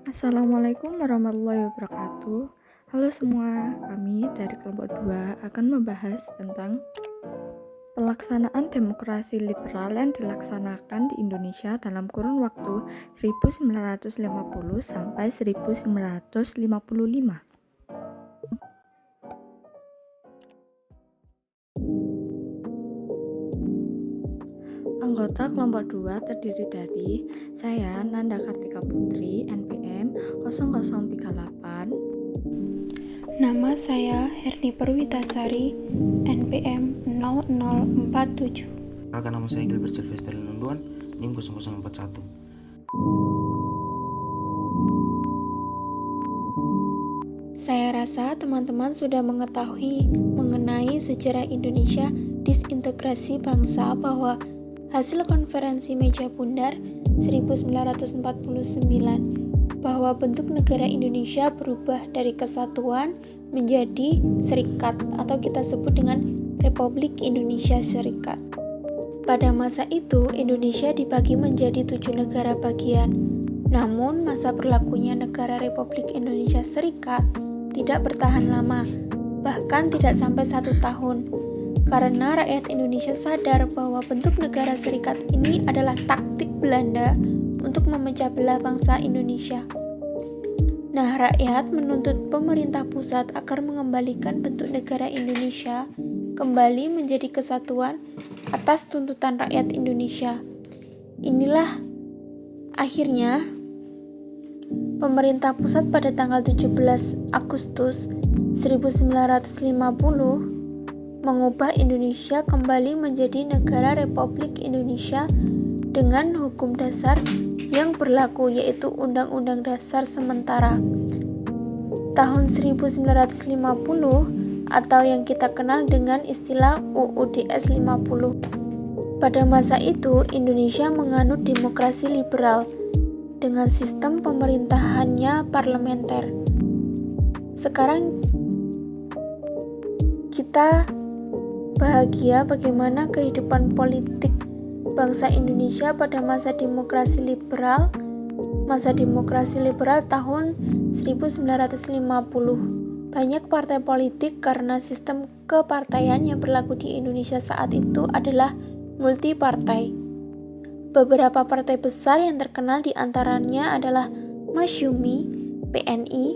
Assalamualaikum warahmatullahi wabarakatuh. Halo semua, kami dari kelompok 2 akan membahas tentang pelaksanaan demokrasi liberal yang dilaksanakan di Indonesia dalam kurun waktu 1950 sampai 1955. Anggota kelompok 2 terdiri dari saya Nanda Kartika Putri, NPM 0038. Nama saya Herni Perwitasari, NPM 0047. Perkenalkan, nama saya Gilbert Sylvester Lunduan, NIM 0041. Saya rasa teman-teman sudah mengetahui mengenai sejarah Indonesia disintegrasi bangsa bahwa hasil konferensi meja bundar 1949 bahwa bentuk negara Indonesia berubah dari kesatuan menjadi serikat atau kita sebut dengan Republik Indonesia Serikat. Pada masa itu, Indonesia dibagi menjadi 7 negara bagian. Namun, masa berlakunya negara Republik Indonesia Serikat tidak bertahan lama, bahkan tidak sampai 1 tahun. Karena rakyat Indonesia sadar bahwa bentuk negara serikat ini adalah taktik Belanda untuk memecah belah bangsa Indonesia. Nah, rakyat menuntut pemerintah pusat agar mengembalikan bentuk negara Indonesia kembali menjadi kesatuan atas tuntutan rakyat Indonesia. Inilah akhirnya pemerintah pusat pada tanggal 17 Agustus 1950 mengubah Indonesia kembali menjadi negara Republik Indonesia dengan hukum dasar yang berlaku, yaitu Undang-Undang Dasar Sementara tahun 1950 atau yang kita kenal dengan istilah UUDS 50. Pada masa itu, Indonesia menganut demokrasi liberal dengan sistem pemerintahannya parlementer. Sekarang kita bahagia bagaimana kehidupan politik bangsa Indonesia pada masa demokrasi liberal tahun 1950. Banyak partai politik karena sistem kepartaian yang berlaku di Indonesia saat itu adalah multipartai. Beberapa partai besar yang terkenal diantaranya adalah Masyumi, PNI,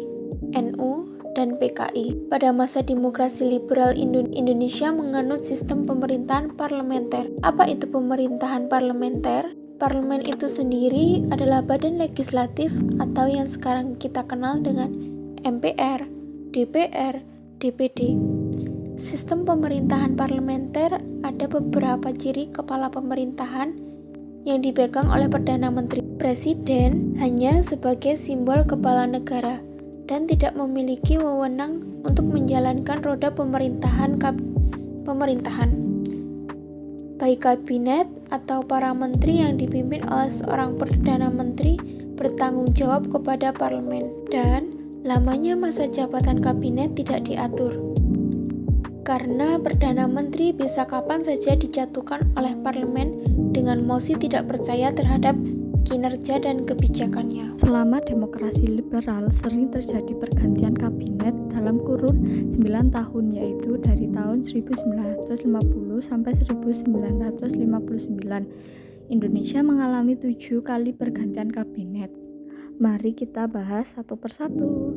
NU, dan PKI. Pada masa demokrasi liberal Indonesia menganut sistem pemerintahan parlementer. Apa itu pemerintahan parlementer? Parlemen itu sendiri adalah badan legislatif atau yang sekarang kita kenal dengan MPR, DPR, DPD. Sistem pemerintahan parlementer ada beberapa ciri kepala pemerintahan yang dipegang oleh Perdana Menteri. Presiden hanya sebagai simbol kepala negara dan tidak memiliki wewenang untuk menjalankan roda pemerintahan. Baik kabinet atau para menteri yang dipimpin oleh seorang Perdana Menteri bertanggung jawab kepada parlemen, dan lamanya masa jabatan kabinet tidak diatur. Karena Perdana Menteri bisa kapan saja dijatuhkan oleh parlemen dengan mosi tidak percaya terhadap kinerja dan kebijakannya. Selama demokrasi liberal sering terjadi pergantian kabinet dalam kurun 9 tahun, yaitu dari tahun 1950 sampai 1959. Indonesia mengalami 7 kali pergantian kabinet. Mari kita bahas satu persatu.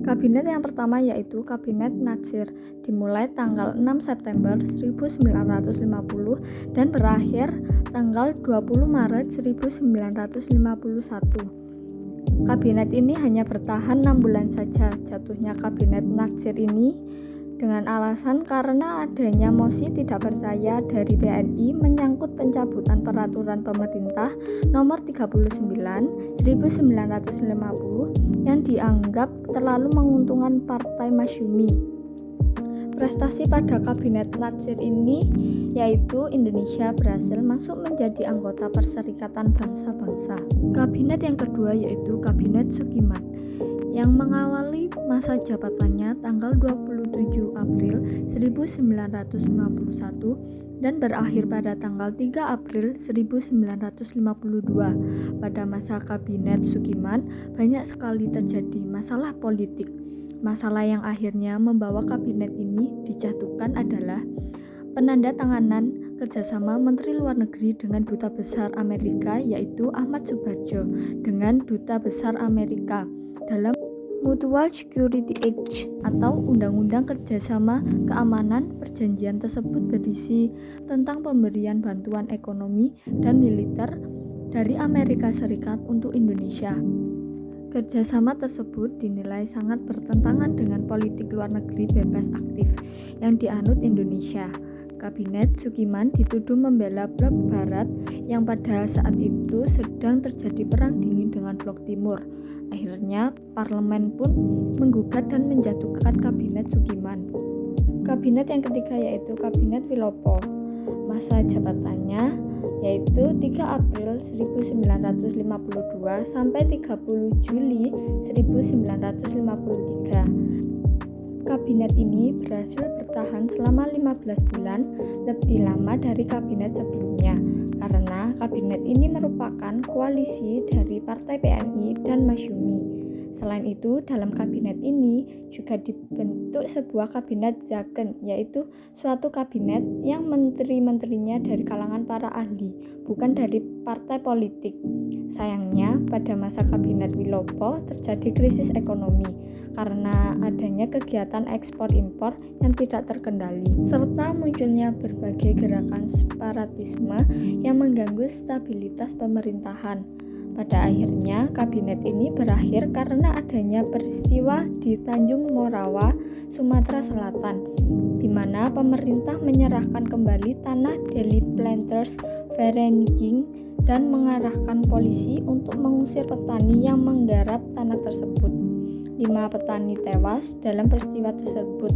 Kabinet yang pertama yaitu Kabinet Natsir, dimulai tanggal 6 September 1950 dan berakhir tanggal 20 Maret 1951. Kabinet ini hanya bertahan 6 bulan saja. Jatuhnya Kabinet Natsir ini dengan alasan karena adanya mosi tidak percaya dari PNI menyangkut pencabutan peraturan pemerintah nomor 39 1950 yang dianggap terlalu menguntungkan Partai Masyumi. Prestasi pada Kabinet Natsir ini yaitu Indonesia berhasil masuk menjadi anggota Perserikatan Bangsa-Bangsa. Kabinet yang kedua yaitu Kabinet Sukiman, yang mengawali masa jabatannya tanggal 27 April 1951 dan berakhir pada tanggal 3 April 1952. Pada masa Kabinet Sugiman, banyak sekali terjadi masalah politik. Masalah yang akhirnya membawa kabinet ini dijatuhkan adalah penandatanganan kerjasama Menteri Luar Negeri dengan Duta Besar Amerika, yaitu Ahmad Subarjo, dengan Duta Besar Amerika dalam Mutual Security Act atau Undang-Undang Kerjasama Keamanan. Perjanjian tersebut berisi tentang pemberian bantuan ekonomi dan militer dari Amerika Serikat untuk Indonesia. Kerjasama tersebut dinilai sangat bertentangan dengan politik luar negeri bebas aktif yang dianut Indonesia. Kabinet Sugiman dituduh membela blok Barat yang pada saat itu sedang terjadi perang dingin dengan blok Timur. Akhirnya parlemen pun menggugat dan menjatuhkan Kabinet Sugiman. Kabinet yang ketiga yaitu Kabinet Wilopo. Masa jabatannya yaitu 3 April 1952 sampai 30 Juli 1953. Kabinet ini berhasil bertahan selama 15 bulan, lebih lama dari kabinet sebelumnya, karena kabinet ini merupakan koalisi dari Partai PNI dan Masyumi. Selain itu, dalam kabinet ini juga dibentuk sebuah kabinet Zaken, yaitu suatu kabinet yang menteri-menterinya dari kalangan para ahli, bukan dari partai politik. Sayangnya, pada masa kabinet Wilopo terjadi krisis ekonomi karena adanya kegiatan ekspor-impor yang tidak terkendali, serta munculnya berbagai gerakan separatisme yang mengganggu stabilitas pemerintahan. Pada akhirnya, kabinet ini berakhir karena adanya peristiwa di Tanjung Morawa, Sumatera Selatan, di mana pemerintah menyerahkan kembali tanah Delhi Planters Vereniging dan mengarahkan polisi untuk mengusir petani yang menggarap tanah tersebut. 5 petani tewas dalam peristiwa tersebut.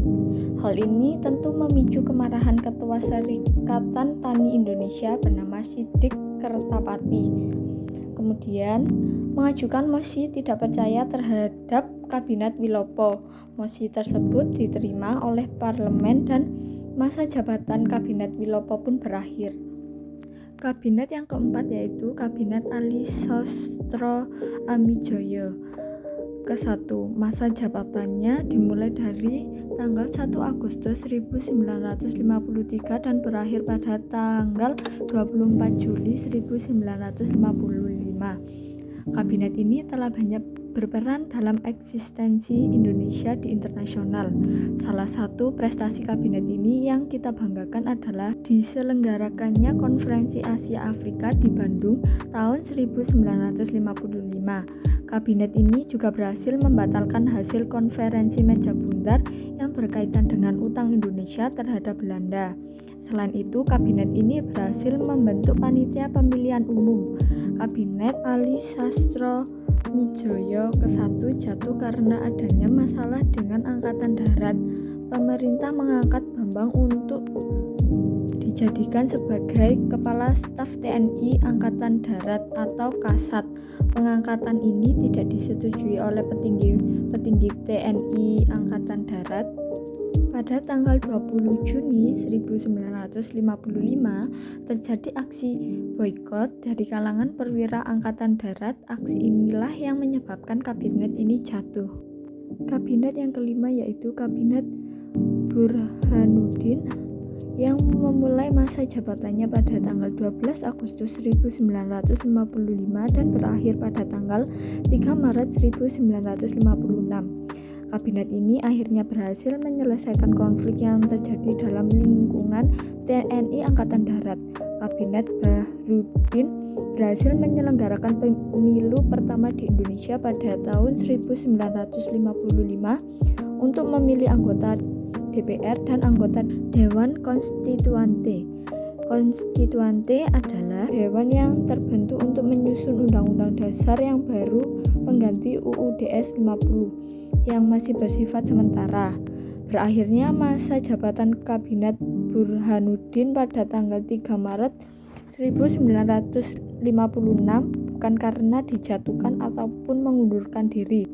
Hal ini tentu memicu kemarahan Ketua Serikatan Tani Indonesia bernama Siddiq Kertapati. Kemudian mengajukan mosi tidak percaya terhadap Kabinet Wilopo. Mosi tersebut diterima oleh parlemen dan masa jabatan Kabinet Wilopo pun berakhir. Kabinet yang keempat yaitu Kabinet Ali Sastro Amijoyo. Ke-1, masa jabatannya dimulai dari tanggal 1 Agustus 1953 dan berakhir pada tanggal 24 Juli 1955. Kabinet ini telah banyak berperan dalam eksistensi Indonesia di internasional. Salah satu prestasi kabinet ini yang kita banggakan adalah diselenggarakannya Konferensi Asia Afrika di Bandung tahun 1955. Kabinet ini juga berhasil membatalkan hasil konferensi meja bundar yang berkaitan dengan utang Indonesia terhadap Belanda. Selain itu, kabinet ini berhasil membentuk panitia pemilihan umum. Kabinet Ali Sastro Mijoyo ke-1 jatuh karena adanya masalah dengan Angkatan Darat. Pemerintah mengangkat Bambang untuk dijadikan sebagai Kepala Staf TNI Angkatan Darat atau Kasat. Pengangkatan ini tidak disetujui oleh petinggi TNI Angkatan Darat. Pada tanggal 20 Juni 1955 terjadi aksi boikot dari kalangan perwira Angkatan Darat. Aksi inilah yang menyebabkan kabinet ini jatuh. Kabinet yang kelima yaitu Kabinet Burhanuddin yang memulai masa jabatannya pada tanggal 12 Agustus 1955 dan berakhir pada tanggal 3 Maret 1956. Kabinet ini akhirnya berhasil menyelesaikan konflik yang terjadi dalam lingkungan TNI Angkatan Darat. Kabinet Burhanuddin berhasil menyelenggarakan pemilu pertama di Indonesia pada tahun 1955 untuk memilih anggota DPR dan anggota Dewan Konstituante. Konstituante adalah dewan yang terbentuk untuk menyusun undang-undang dasar yang baru pengganti UUDS 50 yang masih bersifat sementara. Berakhirnya masa jabatan Kabinet Burhanuddin pada tanggal 3 Maret 1956 bukan karena dijatuhkan ataupun mengundurkan diri.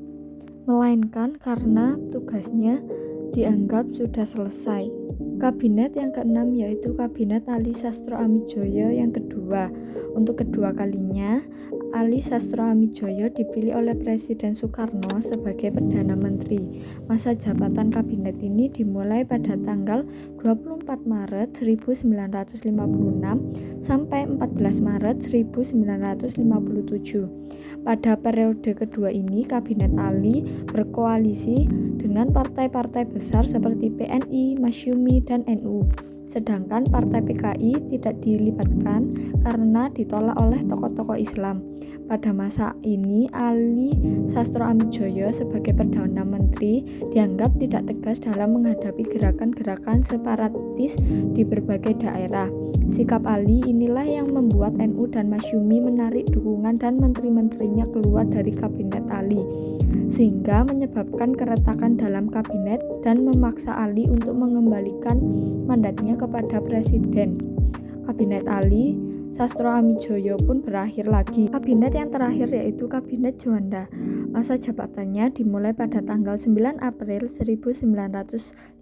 melainkan karena tugasnya dianggap sudah selesai. Kabinet yang keenam yaitu Kabinet Ali Sastroamidjojo yang kedua. Untuk kedua kalinya, Ali Sastroamidjojo dipilih oleh Presiden Soekarno sebagai Perdana Menteri. Masa jabatan kabinet ini dimulai pada tanggal 24 Maret 1956 sampai 14 Maret 1957. Pada periode kedua ini, Kabinet Ali berkoalisi dengan partai-partai besar seperti PNI, Masyumi, dan NU. Sedangkan Partai PKI tidak dilibatkan karena ditolak oleh tokoh-tokoh Islam. Pada masa ini, Ali Sastroamidjojo sebagai Perdana Menteri dianggap tidak tegas dalam menghadapi gerakan-gerakan separatis di berbagai daerah. Sikap Ali inilah yang membuat NU dan Masyumi menarik dukungan dan menteri-menterinya keluar dari Kabinet Ali, sehingga menyebabkan keretakan dalam kabinet dan memaksa Ali untuk mengembalikan mandatnya kepada Presiden. Kabinet Ali Sastroamidjojo pun berakhir lagi. Kabinet yang terakhir yaitu Kabinet Juanda. Masa jabatannya dimulai pada tanggal 9 April 1957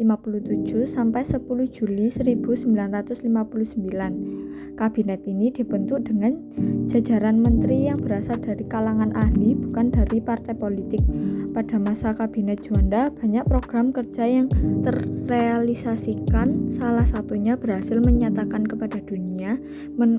sampai 10 Juli 1959. Kabinet ini dibentuk dengan jajaran menteri yang berasal dari kalangan ahli, bukan dari partai politik. Pada masa Kabinet Juanda, banyak program kerja yang terrealisasikan, salah satunya berhasil menyatakan kepada dunia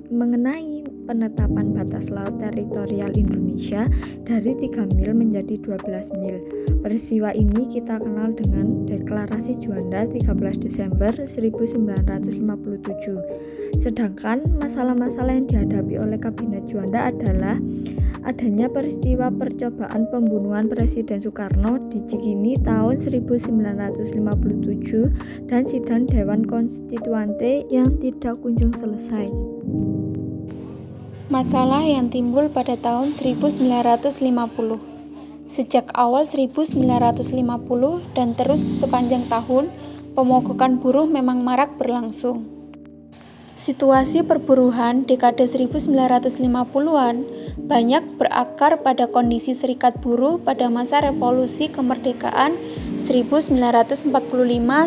mengenai penetapan batas laut teritorial Indonesia dari 3 mil menjadi 12 mil. Peristiwa ini kita kenal dengan Deklarasi Juanda 13 Desember 1957. Sedangkan masalah-masalah yang dihadapi oleh Kabinet Juanda adalah adanya peristiwa percobaan pembunuhan Presiden Soekarno di Cikini tahun 1957 dan sidang Dewan Konstituante yang tidak kunjung selesai. Masalah yang timbul pada tahun 1950. Sejak awal 1950 dan terus sepanjang tahun, pemogokan buruh memang marak berlangsung. Situasi perburuhan dekade 1950-an banyak berakar pada kondisi serikat buruh pada masa revolusi kemerdekaan 1945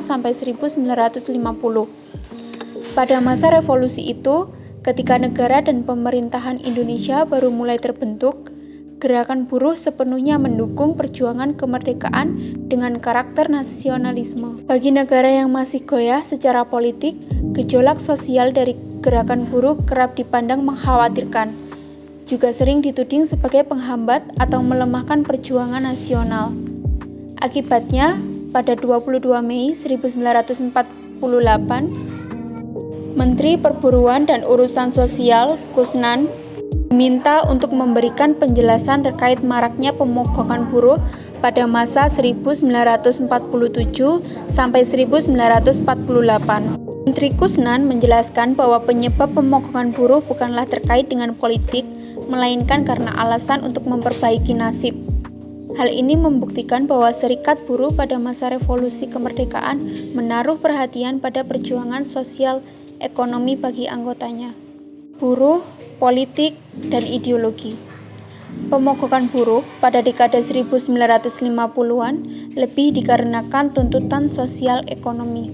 sampai 1950. Pada masa revolusi itu, ketika negara dan pemerintahan Indonesia baru mulai terbentuk, gerakan buruh sepenuhnya mendukung perjuangan kemerdekaan dengan karakter nasionalisme. Bagi negara yang masih goyah secara politik, gejolak sosial dari gerakan buruh kerap dipandang mengkhawatirkan, juga sering dituding sebagai penghambat atau melemahkan perjuangan nasional. Akibatnya, pada 22 Mei 1948, Menteri Perburuan dan Urusan Sosial Kusnan diminta untuk memberikan penjelasan terkait maraknya pemogokan buruh pada masa 1947 sampai 1948. Menteri Kusnan menjelaskan bahwa penyebab pemogokan buruh bukanlah terkait dengan politik, melainkan karena alasan untuk memperbaiki nasib. Hal ini membuktikan bahwa serikat buruh pada masa revolusi kemerdekaan menaruh perhatian pada perjuangan sosial ekonomi bagi anggotanya. Buruh, politik, dan ideologi. Pemogokan buruh pada dekade 1950-an lebih dikarenakan tuntutan sosial ekonomi.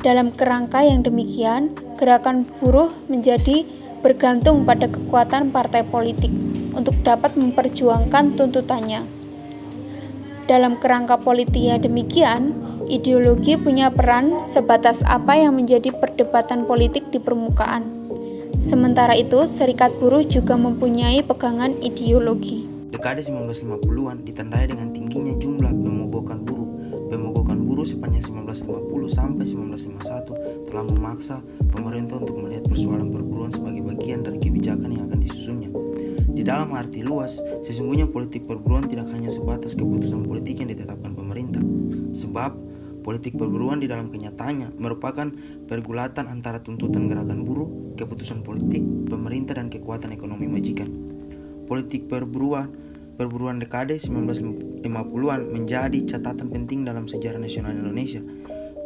Dalam kerangka yang demikian, gerakan buruh menjadi bergantung pada kekuatan partai politik untuk dapat memperjuangkan tuntutannya. Dalam kerangka politik yang demikian, ideologi punya peran sebatas apa yang menjadi perdebatan politik di permukaan. Sementara itu, serikat buruh juga mempunyai pegangan ideologi. Dekade 1950-an ditandai dengan tingginya jumlah pemogokan buruh. Pemogokan buruh sepanjang 1950 sampai 1951 telah memaksa pemerintah untuk melihat persoalan perburuan sebagai bagian dari kebijakan yang akan disusunnya. Di dalam arti luas, sesungguhnya politik perburuan tidak hanya sebatas keputusan politik yang ditetapkan pemerintah, sebab politik perburuan di dalam kenyataannya merupakan pergulatan antara tuntutan gerakan buruh, keputusan politik, pemerintah, dan kekuatan ekonomi majikan. Politik perburuan dekade 1950-an menjadi catatan penting dalam sejarah nasional Indonesia.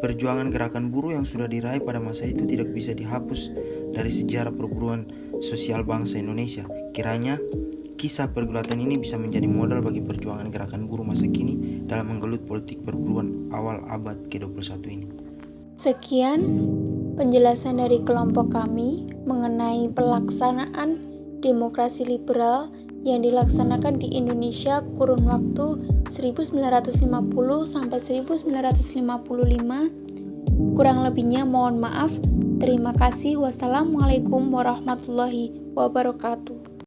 Perjuangan gerakan buruh yang sudah diraih pada masa itu tidak bisa dihapus dari sejarah perburuan sosial bangsa Indonesia. Kiranya Kisah pergulatan ini bisa menjadi modal bagi perjuangan gerakan buruh masa kini dalam menggelut politik perburuan awal abad ke-21 ini. Sekian penjelasan dari kelompok kami mengenai pelaksanaan demokrasi liberal yang dilaksanakan di Indonesia kurun waktu 1950 sampai 1955. Kurang lebihnya mohon maaf. Terima kasih. Wassalamualaikum warahmatullahi wabarakatuh.